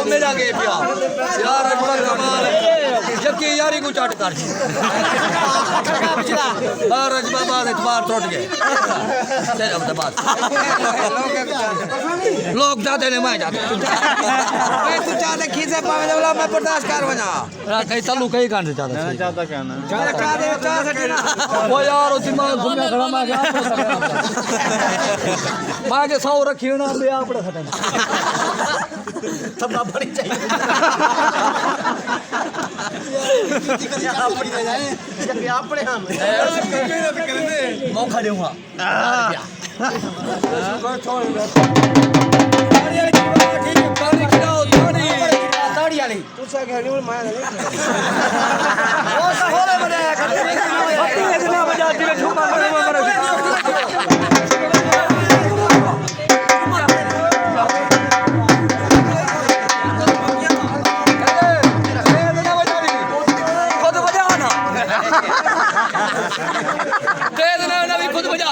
मेरा के पिया यार अजमा कमाल जबकि यारी को चाट कर और अजमा बाद इतबार टूट गए चल अब बात लोग जाते ने मैं जाते मैं तू चाहते खींचे पावे वाला मैं बर्दाश्त कर बना कहीं चलू कहीं कांड से चाहता मैं चाहता क्या ना क्या दे चाह सके ना वो यार उसी मां घूमने खड़ा मां के 100 रखी ना बे आपड़ा खटना थप्पा पड़ी चाहिए अपनी ले जाए जब अपने हम मौका दूंगा ताड़ी वाली तू सा कहनी बोल माया नहीं वो सा होले बने कितना बजाती है ठुका मारे खुद बजा